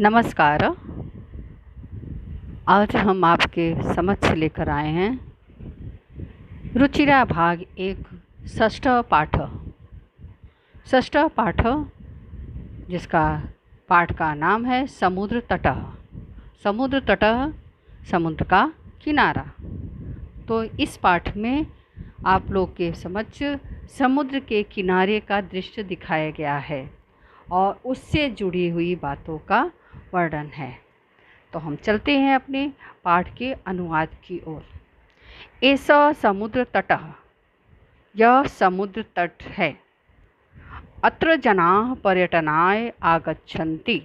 नमस्कार। आज हम आपके समक्ष लेकर आए हैं रुचिरा भाग एक षष्ठ पाठ। षष्ठ पाठ जिसका पाठ का नाम है समुद्र तटः। समुद्र तटः समुद्र का किनारा। तो इस पाठ में आप लोग के समक्ष समुद्र के किनारे का दृश्य दिखाया गया है और उससे जुड़ी हुई बातों का वर्णन है। तो हम चलते हैं अपने पाठ के अनुवाद की ओर। ऐसा समुद्र तटः, यह समुद्र तट है। अत्र जनाः पर्यटनाय आगच्छन्ति।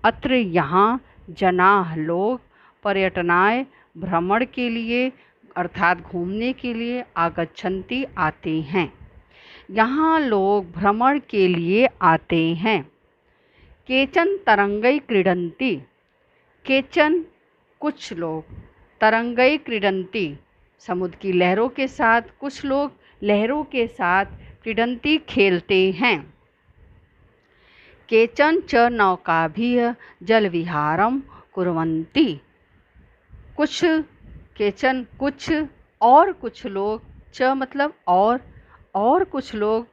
अत्र यहाँ जनाः लोग पर्यटनाय भ्रमण के लिए अर्थात घूमने के लिए आगच्छन्ति आते हैं। यहाँ लोग भ्रमण के लिए आते हैं। केचन तरंगै क्रीडन्ति। केचन कुछ लोग, तरंगै क्रीडन्ति समुद्र की लहरों के साथ, कुछ लोग लहरों के साथ क्रीडन्ति खेलते हैं। केचन च नौकाभिः जलविहारं कुर्वन्ति। कुछ, केचन कुछ, और कुछ लोग, च मतलब और कुछ लोग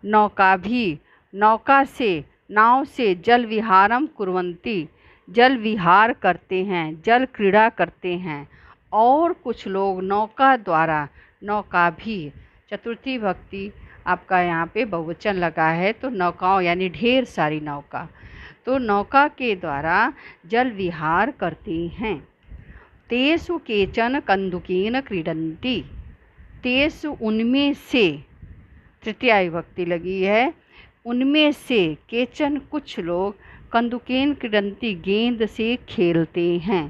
नौकाभिः नौका से, नाव से जल विहारम कुर्वन्ति जल विहार करते हैं, जल क्रीड़ा करते हैं। और कुछ लोग नौका द्वारा, नौका भी चतुर्थी भक्ति आपका यहाँ पे बहुवचन लगा है, तो नौकाओं यानी ढेर सारी नौका, तो नौका के द्वारा जल विहार करते हैं। तेषु केचन कन्दुकेन क्रीडन्ति। तेषु उनमें से, तृतीया विभक्ति लगी है, उनमें से केचन कुछ लोग कंदुकेन क्रीडन्ति गेंद से खेलते हैं।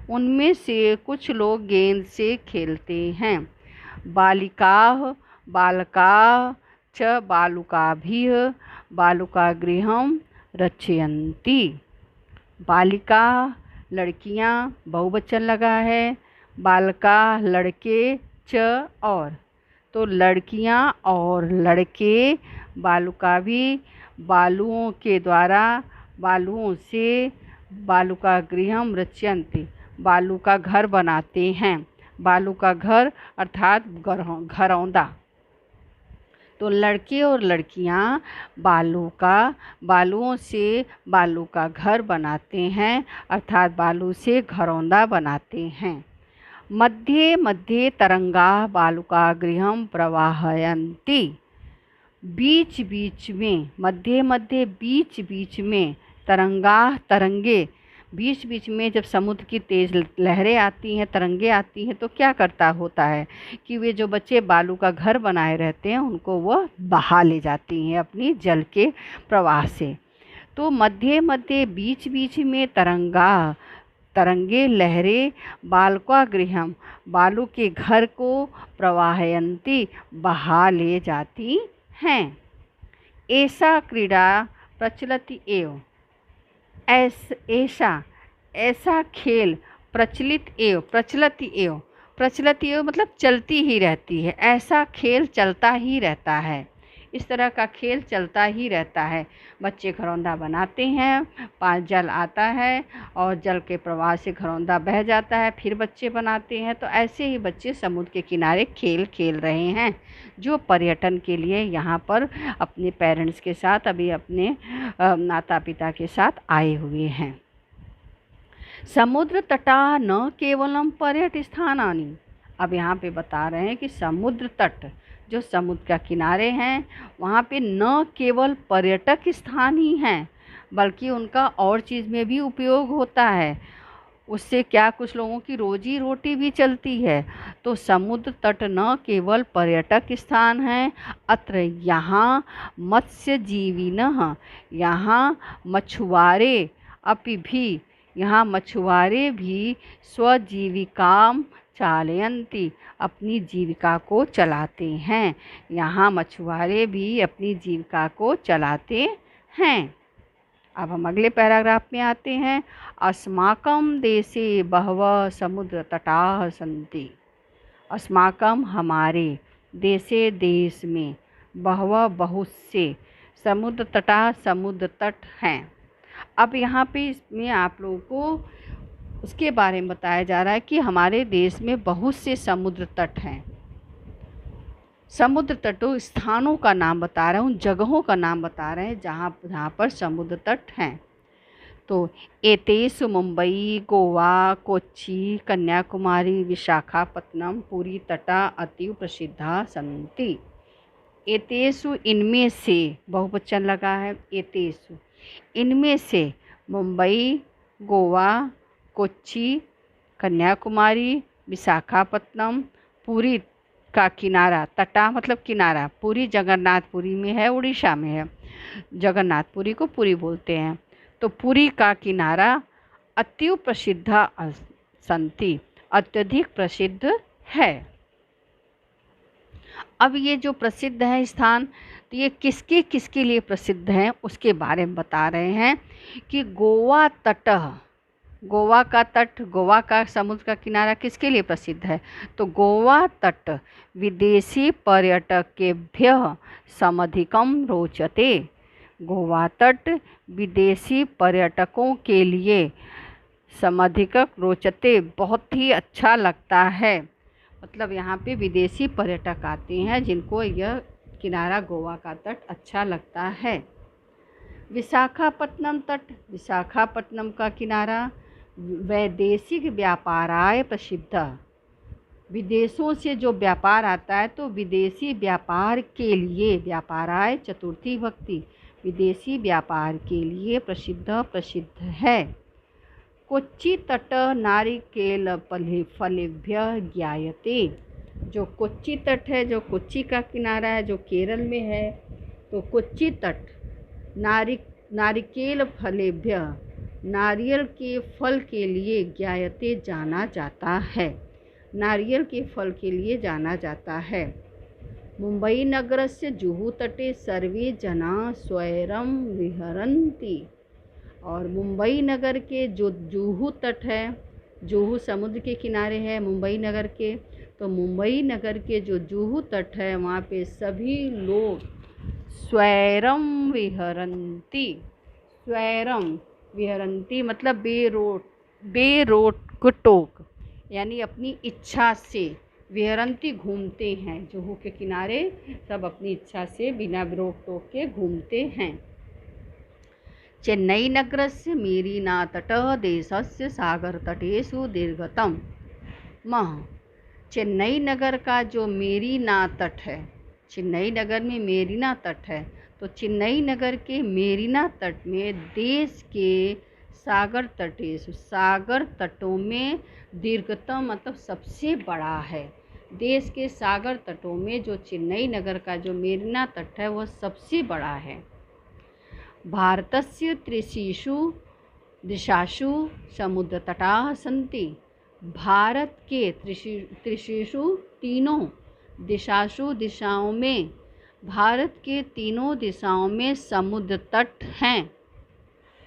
उनमें से कुछ लोग गेंद से खेलते हैं। बालिकाः बालकाः च बालुकाभिः बालुकागृहं रचयन्ति। बालिका लड़कियां, बहुवचन लगा है, बालका लड़के, च और, तो लड़कियां और लड़के बालुका भी बालुओं के द्वारा, बालुओं से बालुका गृहम रचयन्ति बालू का घर बनाते हैं। बालू का घर अर्थात घरौंदा। तो लड़के और लड़कियां बालुओं से बालू का घर बनाते हैं अर्थात बालू से घरौंदा बनाते हैं। मध्ये मध्ये तरंगाः बालुकागृहं प्रवाहयन्ति। बीच बीच में, मध्य मध्य बीच बीच में, तरंगाः तरंगे, बीच बीच में जब समुद्र की तेज़ लहरें आती हैं, तरंगे आती हैं, तो क्या करता होता है कि वे जो बच्चे बालू का घर बनाए रहते हैं उनको वह बहा ले जाती हैं अपनी जल के प्रवाह से। तो मध्य मध्य बीच बीच में तरंगे लहरें बालुकागृहम बालू के घर को प्रवाहयन्ति बहा ले जाती हैं। ऐसा क्रीड़ा प्रचलति एव। ऐसा खेल प्रचलति एव मतलब चलती ही रहती है। ऐसा खेल चलता ही रहता है। इस तरह का खेल चलता ही रहता है। बच्चे घरौंदा बनाते हैं, जल आता है और जल के प्रवाह से घरौंदा बह जाता है, फिर बच्चे बनाते हैं। तो ऐसे ही बच्चे समुद्र के किनारे खेल खेल रहे हैं, जो पर्यटन के लिए यहाँ पर अपने पेरेंट्स के साथ, अभी अपने माता पिता के साथ आए हुए हैं। समुद्र तटा न केवलम पर्यटन स्थानानि। अब यहाँ पे बता रहे हैं कि समुद्र तट, जो समुद्र का किनारे हैं, वहाँ पे न केवल पर्यटक स्थान ही हैं बल्कि उनका और चीज़ में भी उपयोग होता है। उससे क्या, कुछ लोगों की रोजी रोटी भी चलती है। तो समुद्र तट न केवल पर्यटक स्थान हैं, अत्र यहाँ मत्स्यजीविनः, यहाँ मछुआरे, अपि भी यहाँ मछुआरे भी स्वजीविकाम चालयन्ति अपनी जीविका को चलाते हैं। यहाँ मछुआरे भी अपनी जीविका को चलाते हैं। अब हम अगले पैराग्राफ में आते हैं। अस्माकं देशे बहवः समुद्र तटाः सन्ति। अस्माकं हमारे, देशे देश में, बहवः बहुत से, समुद्र तटाः समुद्र तट हैं। अब यहाँ पे इसमें आप लोगों को उसके बारे में बताया जा रहा है कि हमारे देश में बहुत से समुद्र तट हैं। समुद्र तटों स्थानों का नाम बता रहा हूँ, जगहों का नाम बता रहे हैं जहाँ जहाँ पर समुद्र तट हैं। तो एतेषु मुंबई, गोवा, कोच्चि, कन्याकुमारी, विशाखापत्तनम, पुरी तटा अतीव प्रसिद्धा सन्ति। एतेषु इनमें से, बहुवचन लगा है एतेषु, इनमें से मुंबई, गोवा, कोच्चि, कन्याकुमारी, विशाखापत्तनम, पुरी का किनारा, तटा मतलब किनारा, पुरी जगन्नाथपुरी में है, उड़ीसा में है, जगन्नाथपुरी को पुरी बोलते हैं। तो पुरी का किनारा अतीव प्रसिद्धा सन्ति, अत्यधिक प्रसिद्ध है। अब ये जो प्रसिद्ध है स्थान, तो ये किसके किसके लिए प्रसिद्ध हैं उसके बारे में बता रहे हैं कि गोवा तट, गोवा का तट, गोवा का समुद्र का किनारा किसके लिए प्रसिद्ध है? तो गोवा तट विदेशी पर्यटकेभ्यः समधिकम रोचते। गोवा तट विदेशी पर्यटकों के लिए समधिक रोचते, बहुत ही अच्छा लगता है। मतलब यहाँ पे विदेशी पर्यटक आते हैं जिनको यह किनारा गोवा का तट अच्छा लगता है। विशाखापत्तनम तट, विशाखापत्तनम का किनारा वैदेशिक व्यापाराय प्रसिद्ध। विदेशों से जो व्यापार आता है तो विदेशी व्यापार के लिए, व्यापाराय चतुर्थी भक्ति, विदेशी व्यापार के लिए प्रसिद्ध है। कोच्चि तट नारिकेल फलेभ्यः ज्ञायते। जो कोच्चि तट है, जो कोच्चि का किनारा है, जो केरल में है, तो कोच्चि तट नारिकेल फलेभ्यः, नारियल के फल के लिए ज्ञायते जाना जाता है, नारियल के फल के लिए जाना जाता है। मुंबई नगरस्य जुहू तटे सर्वे जना स्वैरम विहरन्ति। और मुंबई नगर के जो जुहू तट है, जुहू समुद्र के किनारे है मुंबई नगर के, तो मुंबई नगर के जो जुहू तट है वहाँ पे सभी लोग स्वैरम विहरन्ति, स्वैरम विहरन्ति मतलब बेरोक यानी अपनी इच्छा से, विहरन्ति घूमते हैं, जुहू के किनारे सब अपनी इच्छा से बिना रोक टोक के घूमते हैं। चेन्नई नगरस्य मेरीना तटः देशस्य सागरतटेषु दीर्घतम। चेन्नई नगर का जो मेरीना तट है, चेन्नई नगर में मेरीना तट है, तो चेन्नई नगर के मेरीना तट में देश के सागर तटेषु, सागर तटों में दीर्घतम मतलब सबसे बड़ा है। देश के सागर तटों में जो चेन्नई नगर का जो मेरीना तट है वह सबसे बड़ा है। भारतस्य त्रिषु दिशासु समुद्रतटाः सन्ति। भारत के त्रिषु तीनों दिशासु दिशाओं में, भारत के तीनों दिशाओं में समुद्र तट हैं।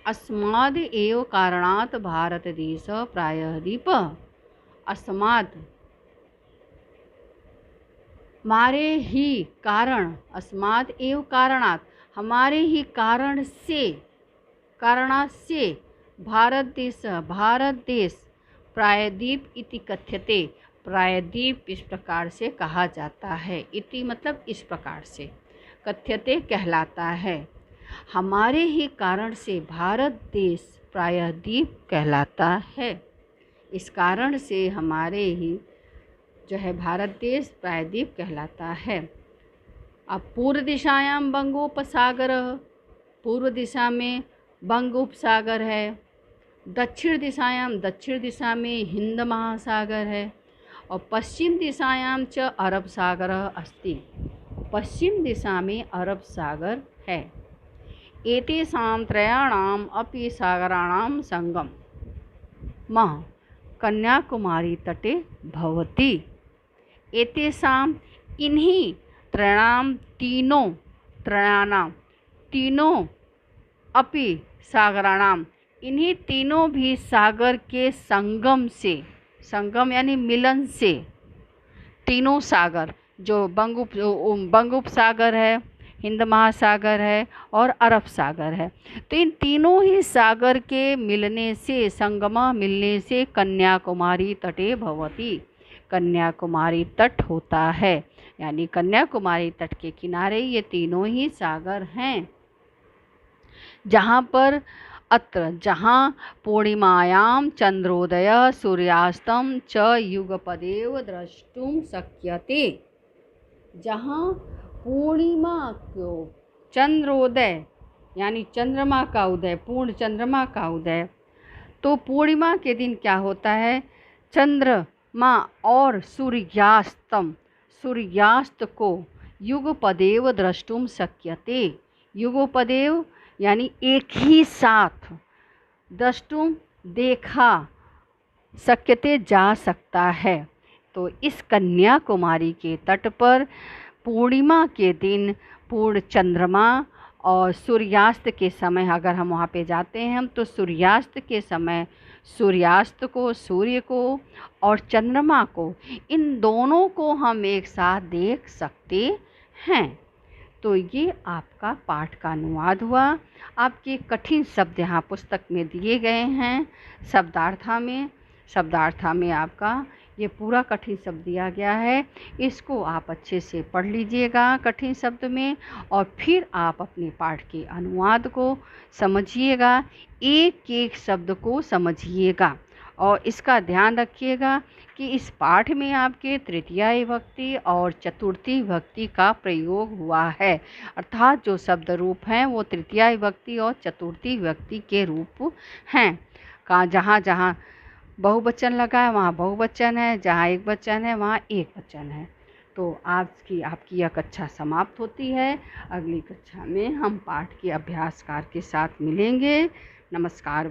अस्माद् एव कारणात् भारत देश प्रायः द्वीपः। अस्माद् हमारे ही कारण, अस्माद् एव कारणात् हमारे ही कारण से, कारणात् से भारत देश प्रायद्वीप इति कथ्यते। प्रायद्वीप इस प्रकार से कहा जाता है, इति मतलब इस प्रकार से, कथ्यते कहलाता है। हमारे ही कारण से भारत देश प्रायद्वीप कहलाता है। इस कारण से हमारे ही जो है भारत देश प्रायद्वीप कहलाता है। अब पूर्व दिशायां बंगोपसागर, पूर्व दिशा में बंगोपसागर है। दक्षिण दिशा में हिंद महासागर है। और पश्चिम दिशायां च अरब सागर अस्ति, पश्चिम दिशा में अरब सागर है। एतेषां त्रयाणाम् अपि सागराणां संगमः कन्याकुमारी तटे भवति। एतेषां इन्हीं त्रयाणां तीनों अपि सागराणाम इन्हीं तीनों भी सागर के संगम से, संगम यानी मिलन से, तीनों सागर जो बंगोपसागर है, हिंद महासागर है और अरब सागर है। तो इन तीनों ही सागर के मिलने से, संगमा मिलने से कन्याकुमारी तटे भवति, कन्याकुमारी तट होता है। यानी कन्याकुमारी तट के किनारे ये तीनों ही सागर हैं, जहाँ पर जहाँ पूर्णिमायां चंद्रोदय सूर्यास्तम च युगपदेव द्रष्टुम शक्यते। जहाँ पूर्णिमा को, चंद्रोदय यानी चंद्रमा का उदय, पूर्ण चंद्रमा का उदय, तो पूर्णिमा के दिन क्या होता है, चंद्रमा और सूर्यास्तम, सूर्यास्त को युगपदेव द्रष्टुम शक्यते, युगपदेव यानी एक ही साथ, द्रष्टुम देखा, शक्यते जा सकता है। तो इस कन्याकुमारी के तट पर पूर्णिमा के दिन पूर्ण चंद्रमा और सूर्यास्त के समय, अगर हम वहाँ पे जाते हैं हम, तो सूर्यास्त के समय सूर्यास्त को, सूर्य को और चंद्रमा को, इन दोनों को हम एक साथ देख सकते हैं। तो ये आपका पाठ का अनुवाद हुआ। आपके कठिन शब्द यहाँ पुस्तक में दिए गए हैं। शब्दार्था में आपका ये पूरा कठिन शब्द दिया गया है। इसको आप अच्छे से पढ़ लीजिएगा कठिन शब्द में, और फिर आप अपने पाठ के अनुवाद को समझिएगा, एक एक शब्द को समझिएगा, और इसका ध्यान रखिएगा कि इस पाठ में आपके तृतीया विभक्ति और चतुर्थी विभक्ति का प्रयोग हुआ है। अर्थात जो शब्द रूप हैं वो तृतीया विभक्ति और चतुर्थी विभक्ति के रूप हैं। जहाँ जहाँ बहुवचन लगा है वहाँ बहुवचन है, जहाँ एक वचन है वहाँ एक वचन है। तो आज की आपकी यह कक्षा समाप्त होती है। अगली कक्षा में हम पाठ के अभ्यास कार्य के साथ मिलेंगे। नमस्कार।